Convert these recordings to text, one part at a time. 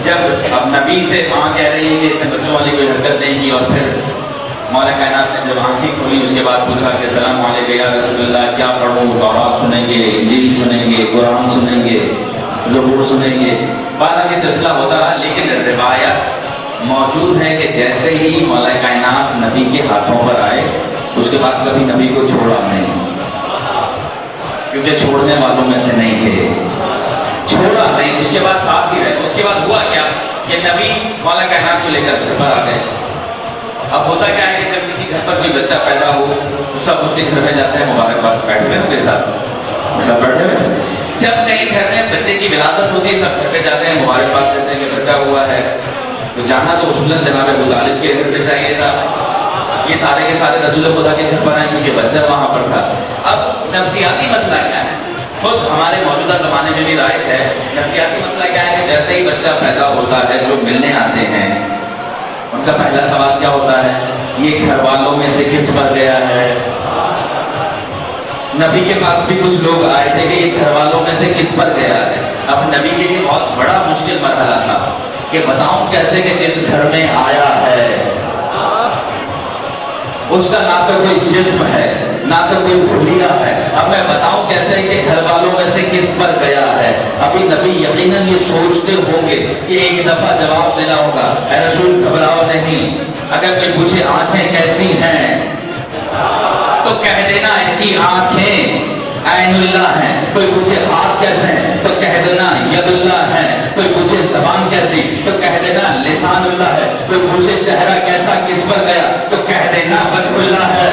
جب اب نبی سے ماں کہہ رہی ہے کہ اس نے بچوں والی کوئی حرکت نہیں کی، اور پھر مولا کائنات نے جب آنکھیں کھولی اس کے بعد پوچھا کہ السلام علیکم یا رسول اللہ، کیا پڑھوں؟ تورات سنیں گے، انجیل سنیں گے، قرآن سنیں گے، زبور سنیں گے، بعد یہ سلسلہ ہوتا رہا۔ لیکن روایت موجود ہے کہ جیسے ہی مولا کائنات نبی کے ہاتھوں پر آئے اس کے بعد کبھی نبی کو چھوڑا نہیں، کیونکہ چھوڑنے والوں میں سے نہیں تھے، چھوڑا نہیں، اس کے بعد ساتھ ہی رہے۔ اس کے بعد ہوا کیا کہ نبی مولا کائنات کو لے کر گھر پر آ گئے۔ اب ہوتا کیا ہے کہ جب کسی گھر پر کوئی بچہ پیدا ہو تو سب اس کے گھر میں جاتے ہیں، مبارکباد، بیٹھے ہوئے میرے ساتھ سب بیٹھے ہوئے۔ جب کہیں گھر میں بچے کی ولادت ہوتی ہے سب گھر پہ جاتے ہیں، مبارکباد دیتے ہیں کہ بچہ ہوا ہے۔ تو جانا تو اصولاً جناب ابو طالب کے گھر پہ چاہیے تھا، یہ سارے کے سارے رسول خدا کے گھر پر آئے کیونکہ بچہ وہاں پر تھا۔ اب نفسیاتی مسئلہ کیا ہے؟ خود ہمارے موجودہ زمانے میں بھی رائج ہے۔ نفسیاتی مسئلہ کیا ہے کہ جیسے ہی بچہ پیدا ہوتا ہے جو ملنے آتے ہیں ان کا پہلا سوال کیا ہوتا ہے؟ یہ گھر والوں میں سے کس پر گیا ہے؟ نبی کے پاس بھی کچھ لوگ آئے تھے کہ یہ گھر والوں میں سے کس پر گیا ہے۔ اب نبی کے لیے بہت بڑا مشکل مرحلہ تھا کہ بتاؤں کیسے کہ جس گھر میں آیا ہے اس کا نہ تو کوئی جسم ہے نہ تو کوئی بھولیا ہے، اب میں بتاؤں کیسے کہ گھر والوں میں سے کس پر گیا ہے؟ ابھی نبی یقیناً یہ سوچتے ہوں گے کہ ایک دفعہ جواب دینا ہوگا، اے رسول گھبراؤ نہیں، اگر کوئی پوچھے آنکھیں کیسی ہیں تو کہہ دینا اس کی آنکھیں عین اللہ ہیں، کوئی پوچھے ہاتھ کیسے ہیں تو کہہ دینا ید اللہ ہے، کوئی پوچھے زبان کیسی تو کہہ دینا لسان اللہ ہے، کوئی پوچھے چہرہ کیسا کس پر گیا تو کہہ دینا وجہ اللہ ہے۔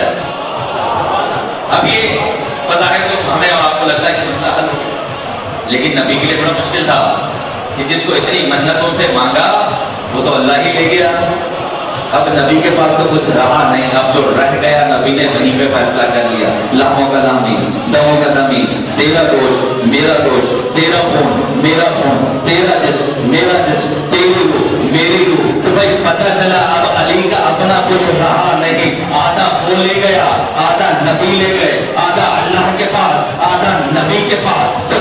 اب یہ بظاہر تو ہمیں اور آپ کو لگتا ہے کہ مسئلہ حل ہو گیا، لیکن نبی کے لیے بڑا مشکل تھا کہ جس کو اتنی منتوں سے مانگا وہ تو اللہ ہی لے گیا۔ اب نبی کے پاس تو کچھ رہا نہیں، اب جو رہ گیا نبی نے وہیں پہ فیصلہ کر لیا، لہوں کا لامی دموں کا دمی، تیرا گوشت میرا گوشت، تیرا خون میرا خون، تیرا جسم میرا جسم، تیری روح میری روح۔ تو بھائی پتہ چلا اب علی کا اپنا کچھ رہا نہیں، آدھا وہ لے گیا، آدھا نبی لے گئے، آدھا اللہ کے پاس، آدھا نبی کے پاس۔